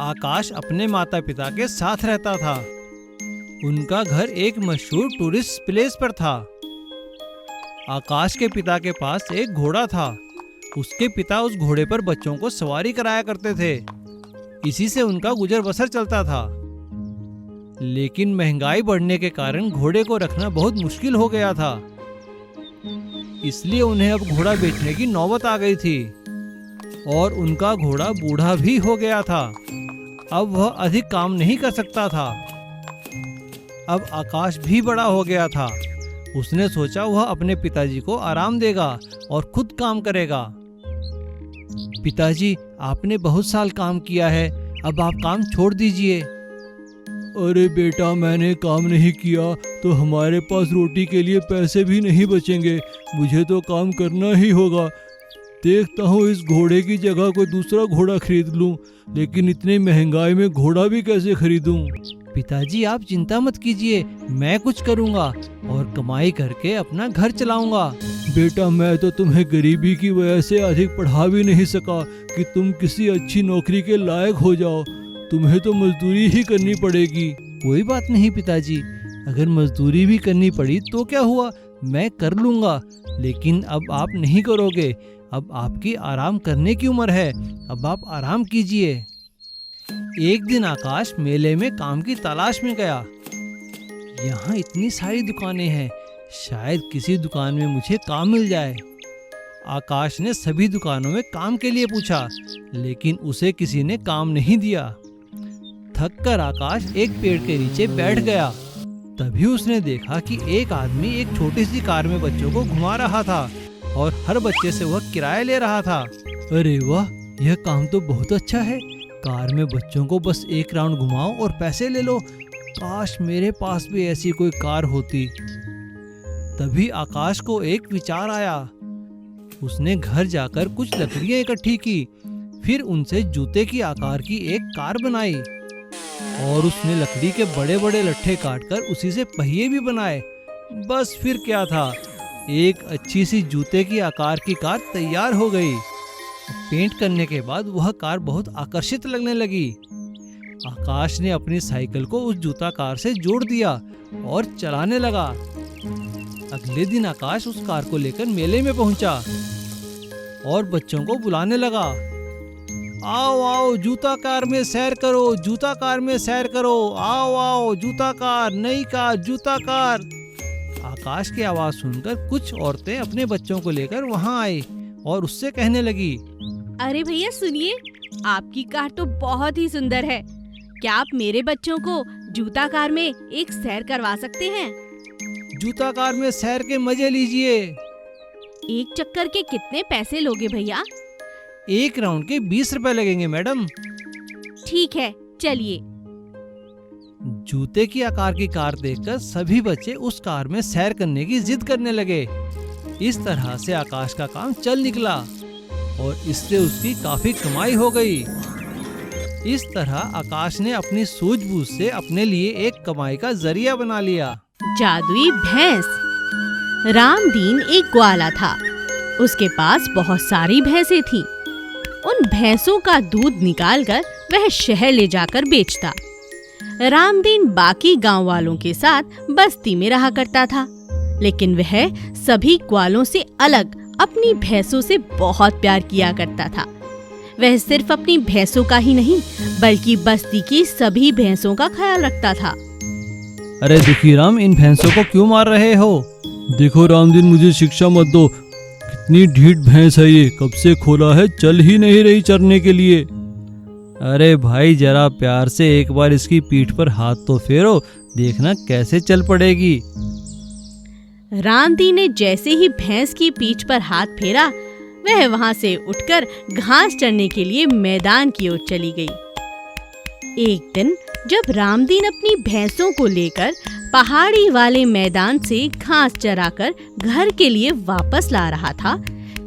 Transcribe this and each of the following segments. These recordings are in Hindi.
आकाश अपने माता पिता के साथ रहता था। उनका घर एक मशहूर टूरिस्ट प्लेस पर था। आकाश के पिता के पास एक घोड़ा था। उसके पिता उस घोड़े पर बच्चों को सवारी कराया करते थे। इसी से उनका गुजर बसर चलता था। लेकिन महंगाई बढ़ने के कारण घोड़े को रखना बहुत मुश्किल हो गया था। इसलिए उन्हें अब घोड़ा बेचने की नौबत आ गई थी और उनका घोड़ा बूढ़ा भी हो गया था। अब वह अधिक काम नहीं कर सकता था। अब आकाश भी बड़ा हो गया था। उसने सोचा वह अपने पिताजी को आराम देगा और खुद काम करेगा। पिताजी, आपने बहुत साल काम किया है, अब आप काम छोड़ दीजिए। अरे बेटा, मैंने काम नहीं किया तो हमारे पास रोटी के लिए पैसे भी नहीं बचेंगे। मुझे तो काम करना ही होगा। देखता हूँ इस घोड़े की जगह कोई दूसरा घोड़ा खरीद लूँ, लेकिन इतनी महंगाई में घोड़ा भी कैसे खरीदूँ। पिताजी, आप चिंता मत कीजिए, मैं कुछ करूँगा और कमाई करके अपना घर चलाऊँगा। बेटा, मैं तो तुम्हें गरीबी की वजह से अधिक पढ़ा भी नहीं सका कि तुम किसी अच्छी नौकरी के लायक हो जाओ। तुम्हें तो मजदूरी ही करनी पड़ेगी। कोई बात नहीं पिताजी, अगर मजदूरी भी करनी पड़ी तो क्या हुआ, मैं कर लूँगा। लेकिन अब आप नहीं करोगे। अब आपकी आराम करने की उम्र है, अब आप आराम कीजिए। एक दिन आकाश मेले में काम की तलाश में गया। यहाँ इतनी सारी दुकानें हैं, शायद किसी दुकान में मुझे काम मिल जाए। आकाश ने सभी दुकानों में काम के लिए पूछा, लेकिन उसे किसी ने काम नहीं दिया। थक कर आकाश एक पेड़ के नीचे बैठ गया। तभी उसने देखा कि एक आदमी एक छोटी सी कार में बच्चों को घुमा रहा था और हर बच्चे से वह किराया ले रहा था। अरे वाह, यह काम तो बहुत अच्छा है। कार में बच्चों को बस एक राउंड घुमाओ और पैसे ले लो। काश मेरे पास भी ऐसी कोई कार होती। तभी आकाश को एक विचार आया। उसने घर जाकर कुछ लकड़ियां इकट्ठी की, फिर उनसे जूते की आकार की एक कार बनाई और उसने लकड़ी के बड़े बड़े लट्ठे काटकर उसी से पहिए भी बनाए। बस फिर क्या था, एक अच्छी सी जूते की आकार की कार तैयार हो गई। पेंट करने के बाद वह कार बहुत आकर्षित लगने लगी। आकाश ने अपनी साइकिल को उस जूता कार से जोड़ दिया और चलाने लगा। अगले दिन आकाश उस कार को लेकर मेले में पहुंचा और बच्चों को बुलाने लगा। आओ आओ, जूता कार में सैर करो, जूता कार में सैर करो, आओ आओ, जूता कार, नई कार, जूता कार। आकाश की आवाज सुनकर कुछ औरतें अपने बच्चों को लेकर वहां आई और उससे कहने लगी, अरे भैया सुनिए, आपकी कार तो बहुत ही सुंदर है। क्या आप मेरे बच्चों को जूता कार में एक सैर करवा सकते हैं? जूता कार में सैर के मजे लीजिए। एक चक्कर के कितने पैसे लोगे भैया? एक राउंड के 20 रुपए लगेंगे मैडम। ठीक है, चलिए। जूते की आकार की कार देखकर सभी बच्चे उस कार में सैर करने की जिद करने लगे। इस तरह से आकाश का काम चल निकला और इससे उसकी काफी कमाई हो गई। इस तरह आकाश ने अपनी सूझबूझ से अपने लिए एक कमाई का जरिया बना लिया। जादुई भैंस। रामदीन एक ग्वाला था। उसके पास बहुत सारी भैंसें थीं। उन भैंसों का दूध निकालकर वह शहर ले जाकर बेचता। रामदीन बाकी गांव वालों के साथ बस्ती में रहा करता था, लेकिन वह सभी ग्वालों से अलग अपनी भैंसों से बहुत प्यार किया करता था। वह सिर्फ अपनी भैंसों का ही नहीं, बल्कि बस्ती की सभी भैंसों का ख्याल रखता था। अरे दुखीराम, इन भैंसों को क्यों मार रहे हो? देखो रामदीन, मुझे शिक्षा मत दो। कितनी ढीठ भैंस है ये, कब से खोला है, चल ही नहीं रही चरने के लिए। अरे भाई, जरा प्यार से एक बार इसकी पीठ पर हाथ तो फेरो, देखना कैसे चल पड़ेगी। रामदीन ने जैसे ही भैंस की पीठ पर हाथ फेरा, वह वहां से उठकर घास चरने के लिए मैदान की ओर चली गई। एक दिन जब रामदीन अपनी भैंसों को लेकर पहाड़ी वाले मैदान से घास चराकर घर के लिए वापस ला रहा था,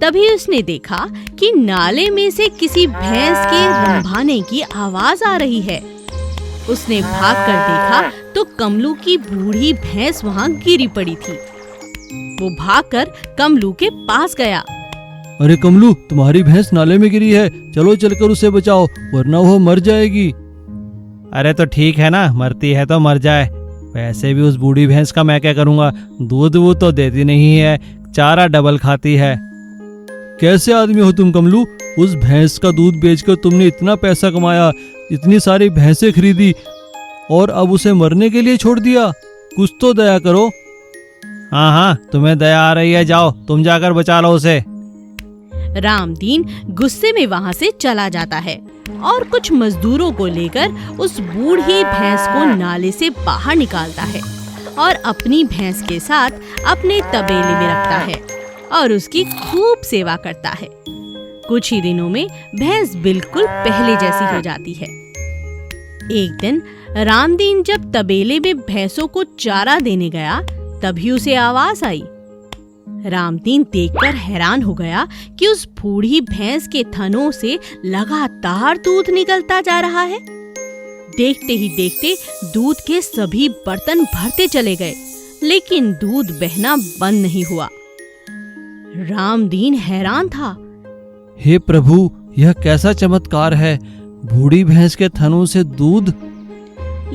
तभी उसने देखा कि नाले में से किसी भैंस के रंभाने की आवाज आ रही है। उसने भागकर देखा तो कमलू की बूढ़ी भैंस वहां गिरी पड़ी थी। वो भागकर कमलू के पास गया। अरे कमलू, तुम्हारी भैंस नाले में गिरी है, चलो चलकर उसे बचाओ वरना वो मर जाएगी। अरे तो ठीक है ना, मरती है तो मर जाए। वैसे भी उस बूढ़ी भैंस का मैं क्या करूँगा, दूध वो तो देती नहीं है, चारा डबल खाती है। कैसे आदमी हो तुम कमलू, उस भैंस का दूध बेचकर तुमने इतना पैसा कमाया, इतनी सारी भैंसें खरीदी और अब उसे मरने के लिए छोड़ दिया। कुछ तो दया करो। हाँ हाँ, तुम्हें दया आ रही है, जाओ तुम जाकर बचा लो उसे। रामदीन गुस्से में वहाँ से चला जाता है और कुछ मजदूरों को लेकर उस बूढ़ी भैंस को नाले से बाहर निकालता है और अपनी भैंस के साथ अपने तबेले में रखता है और उसकी खूब सेवा करता है। कुछ ही दिनों में भैंस बिल्कुल पहले जैसी हो जाती है। एक दिन रामदीन जब तबेले में भैंसों को चारा देने गया, तभी उसे आवाज आई। रामदीन देखकर हैरान हो गया कि उस बूढ़ी भैंस के थनों से लगातार दूध निकलता जा रहा है। देखते ही देखते दूध के सभी बर्तन भरते चले गए, लेकिन दूध बहना बंद नहीं हुआ। रामदीन हैरान था। हे प्रभु, यह कैसा चमत्कार है, बूढ़ी भैंस के थनों से दूध।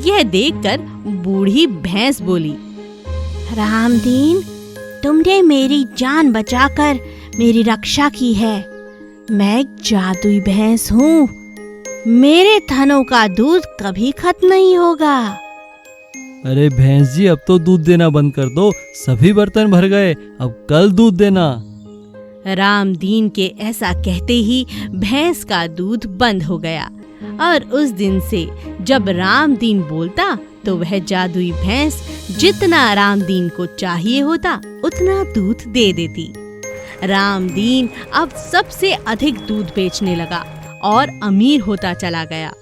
यह देखकर बूढ़ी भैंस बोली, रामदीन, तुमने मेरी जान बचाकर मेरी रक्षा की है। मैं एक जादुई भैंस हूँ, मेरे थनों का दूध कभी खत्म नहीं होगा। अरे भैंस जी, अब तो दूध देना बंद कर दो, सभी बर्तन भर गए, अब कल दूध देना। रामदीन के ऐसा कहते ही भैंस का दूध बंद हो गया और उस दिन से जब रामदीन बोलता तो वह जादुई भैंस जितना रामदीन को चाहिए होता उतना दूध दे देती। रामदीन अब सबसे अधिक दूध बेचने लगा और अमीर होता चला गया।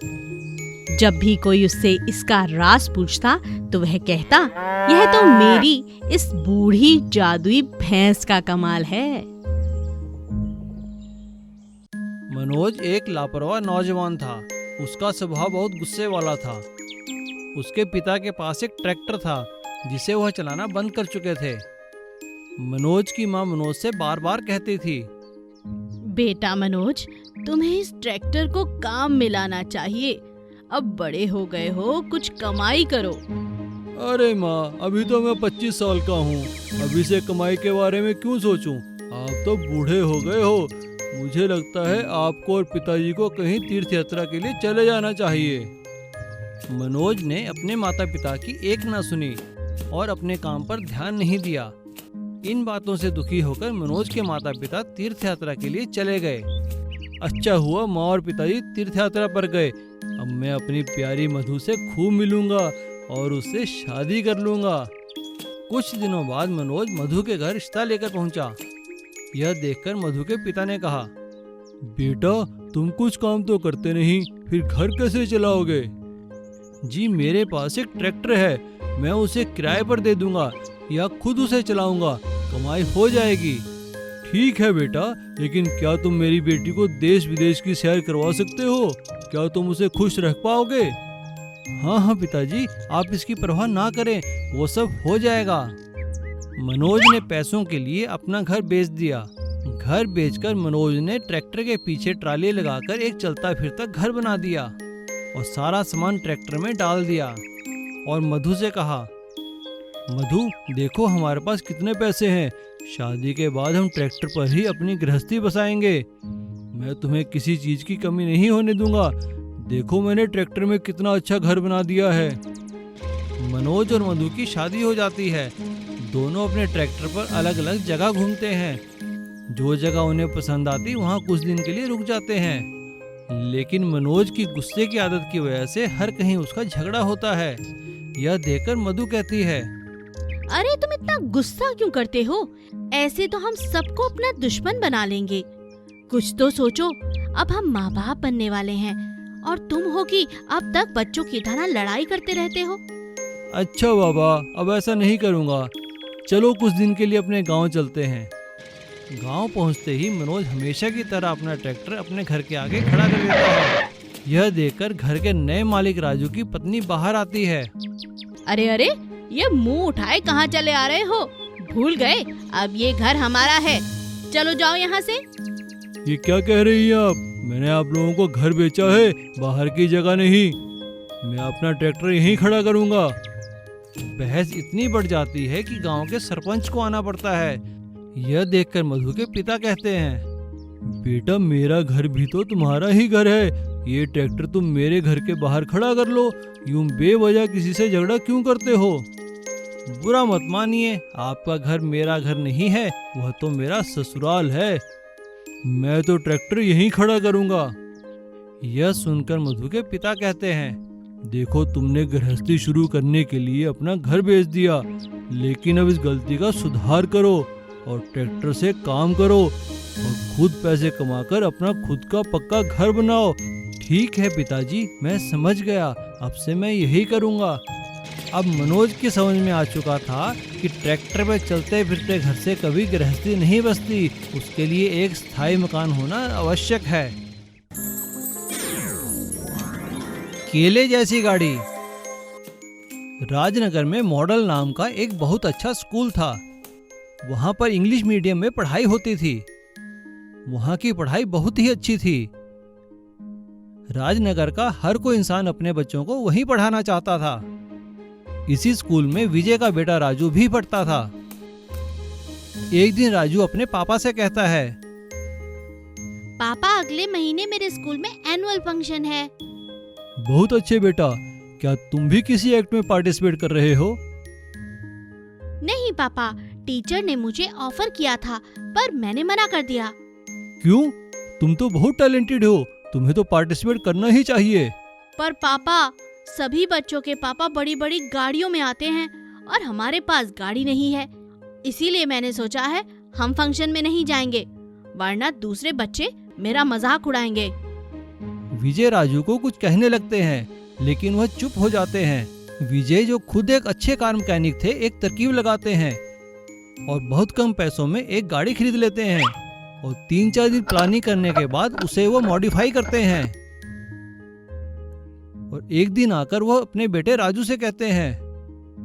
जब भी कोई उससे इसका राज पूछता तो वह कहता, यह तो मेरी इस बूढ़ी जादुई भैंस का कमाल है। मनोज एक लापरवाह नौजवान था। उसका स्वभाव बहुत गुस्से वाला था। उसके पिता के पास एक ट्रैक्टर था जिसे वह चलाना बंद कर चुके थे। मनोज की मां मनोज से बार बार कहती थी, बेटा मनोज, तुम्हें इस ट्रैक्टर को काम में लाना चाहिए। अब बड़े हो गए हो, कुछ कमाई करो। अरे माँ, अभी तो मैं 25 साल का हूँ, अभी से कमाई के बारे में क्यों सोचूं? आप तो बूढ़े हो गए हो। मुझे लगता है आपको और पिताजी को कहीं तीर्थ यात्रा के लिए चले जाना चाहिए। मनोज ने अपने माता पिता की एक ना सुनी और अपने काम पर ध्यान नहीं दिया। इन बातों से दुखी होकर मनोज के माता पिता तीर्थ यात्रा के लिए चले गए। अच्छा हुआ माँ और पिताजी तीर्थ यात्रा पर गए। अब मैं अपनी प्यारी मधु से खूब मिलूंगा और उससे शादी कर लूंगा। कुछ दिनों बाद मनोज मधु के घर रिश्ता लेकर पहुंचा। यह देखकर मधु के पिता ने कहा, बेटा, तुम कुछ काम तो करते नहीं, फिर घर कैसे चलाओगे? जी, मेरे पास एक ट्रैक्टर है, मैं उसे किराए पर दे दूंगा या खुद उसे चलाऊंगा, कमाई हो जाएगी। ठीक है बेटा, लेकिन क्या तुम मेरी बेटी को देश विदेश की सैर करवा सकते हो? क्या तुम उसे खुश रख पाओगे? हाँ हाँ पिताजी, आप इसकी परवाह ना करें, वो सब हो जाएगा। मनोज ने पैसों के लिए अपना घर बेच दिया। घर बेचकर मनोज ने ट्रैक्टर के पीछे ट्राली लगाकर एक चलता फिरता घर बना दिया और सारा सामान ट्रैक्टर में डाल दिया और मधु से कहा, मधु, देखो हमारे पास कितने पैसे हैं। शादी के बाद हम ट्रैक्टर पर ही अपनी गृहस्थी बसाएंगे। मैं तुम्हें किसी चीज की कमी नहीं होने दूंगा। देखो मैंने ट्रैक्टर में कितना अच्छा घर बना दिया है। मनोज और मधु की शादी हो जाती है। दोनों अपने ट्रैक्टर पर अलग अलग जगह घूमते हैं। जो जगह उन्हें पसंद आती वहाँ कुछ दिन के लिए रुक जाते हैं। लेकिन मनोज की गुस्से की आदत की वजह से हर कहीं उसका झगड़ा होता है। यह देखकर मधु कहती है, अरे तुम इतना गुस्सा क्यों करते हो? ऐसे तो हम सबको अपना दुश्मन बना लेंगे। कुछ तो सोचो, अब हम माँ बाप बनने वाले हैं और तुम हो कि अब तक बच्चों की तरह लड़ाई करते रहते हो। अच्छा बाबा, अब ऐसा नहीं करूँगा। चलो कुछ दिन के लिए अपने गांव चलते हैं। गांव पहुंचते ही मनोज हमेशा की तरह अपना ट्रैक्टर अपने घर के आगे खड़ा कर देता है। यह देखकर घर के नए मालिक राजू की पत्नी बाहर आती है। अरे अरे, ये मुंह उठाए कहाँ चले आ रहे हो? भूल गए, अब ये घर हमारा है, चलो जाओ यहाँ से। ये क्या कह रही हैं आप? मैंने आप लोगों को घर बेचा है, बाहर की जगह नहीं। मैं अपना ट्रैक्टर यहीं खड़ा करूंगा। बहस इतनी बढ़ जाती है कि गांव के सरपंच को आना पड़ता है। यह देखकर मधु के पिता कहते हैं, बेटा मेरा घर भी तो तुम्हारा ही घर है। ये ट्रैक्टर तुम मेरे घर के बाहर खड़ा कर लो। यूं बेवजह किसी से झगड़ा क्यों करते हो? बुरा मत मानिए, आपका घर मेरा घर नहीं है, वह तो मेरा ससुराल है। मैं तो ट्रैक्टर यहीं खड़ा करूंगा। यह सुनकर मधु के पिता कहते हैं, देखो तुमने गृहस्थी शुरू करने के लिए अपना घर बेच दिया, लेकिन अब इस गलती का सुधार करो और ट्रैक्टर से काम करो और खुद पैसे कमाकर अपना खुद का पक्का घर बनाओ। ठीक है पिताजी, मैं समझ गया, अब से मैं यही करूंगा। अब मनोज की समझ में आ चुका था कि ट्रैक्टर पे चलते फिरते घर से कभी गृहस्थी नहीं बसती, उसके लिए एक स्थायी मकान होना आवश्यक है। केले जैसी गाड़ी। राजनगर में मॉडल नाम का एक बहुत अच्छा स्कूल था। वहां पर इंग्लिश मीडियम में पढ़ाई होती थी। वहां की पढ़ाई बहुत ही अच्छी थी। राजनगर का हर कोई इंसान अपने बच्चों को वहीं पढ़ाना चाहता था। इसी स्कूल में विजय का बेटा राजू भी पढ़ता था। एक दिन राजू अपने पापा से कहता है, पापा अगले महीने मेरे स्कूल में एनुअल फंक्शन है। बहुत अच्छे बेटा, क्या तुम भी किसी एक्ट में पार्टिसिपेट कर रहे हो? नहीं पापा, टीचर ने मुझे ऑफर किया था पर मैंने मना कर दिया। क्यों? तुम तो बहुत टैलेंटेड हो, तुम्हें तो पार्टिसिपेट करना ही चाहिए। पर पापा, सभी बच्चों के पापा बड़ी बड़ी गाड़ियों में आते हैं और हमारे पास गाड़ी नहीं है। इसीलिए मैंने सोचा है हम फंक्शन में नहीं जाएंगे, वरना दूसरे बच्चे मेरा मजाक उड़ाएंगे। विजय राजू को कुछ कहने लगते हैं, लेकिन वह चुप हो जाते हैं। विजय जो खुद एक अच्छे कार मैकेनिक थे, एक तरकीब लगाते हैं और बहुत कम पैसों में एक गाड़ी खरीद लेते हैं और 3-4 दिन प्लानिंग करने के बाद उसे वो मॉडिफाई करते हैं। और एक दिन आकर वह अपने बेटे राजू से कहते हैं,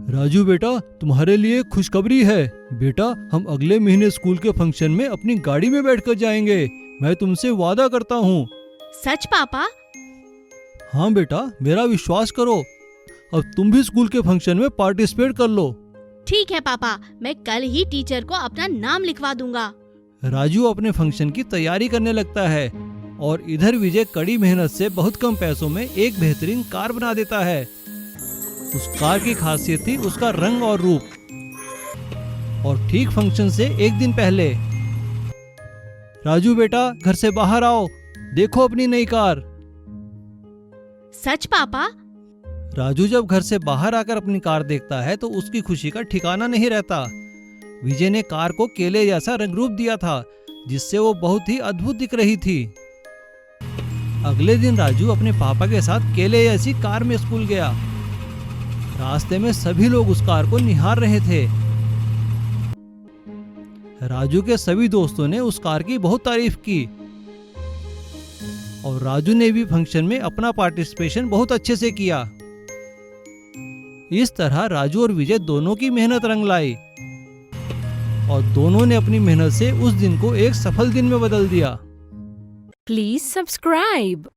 राजू बेटा, तुम्हारे लिए खुशखबरी है। बेटा, हम अगले महीने स्कूल के फंक्शन में अपनी गाड़ी में बैठकर जाएंगे। मैं तुमसे वादा करता हूँ। सच पापा? हाँ बेटा, मेरा विश्वास करो। अब तुम भी स्कूल के फंक्शन में पार्टिसिपेट कर लो। ठीक है पापा, मैं कल ही टीचर को अपना नाम लिखवा दूंगा। राजू अपने फंक्शन की तैयारी करने लगता है और इधर विजय कड़ी मेहनत से बहुत कम पैसों में एक बेहतरीन कार बना देता है। उस कार की खासियत थी उसका रंग और रूप। और ठीक फंक्शन से एक दिन पहले, राजू बेटा घर से बाहर आओ, देखो अपनी नई कार। सच पापा? राजू जब घर से बाहर आकर अपनी कार देखता है तो उसकी खुशी का ठिकाना नहीं रहता। विजय ने कार को केले जैसा रंग रूप दिया था, जिससे वो बहुत ही अद्भुत दिख रही थी। अगले दिन राजू अपने पापा के साथ केले जैसी कार में स्कूल गया। रास्ते में सभी लोग उस कार को निहार रहे थे। राजू के सभी दोस्तों ने उस कार की बहुत तारीफ की और राजू ने भी फंक्शन में अपना पार्टिसिपेशन बहुत अच्छे से किया। इस तरह राजू और विजय दोनों की मेहनत रंग लाई और दोनों ने अपनी मेहनत से उस दिन को एक सफल दिन में बदल दिया। Please subscribe.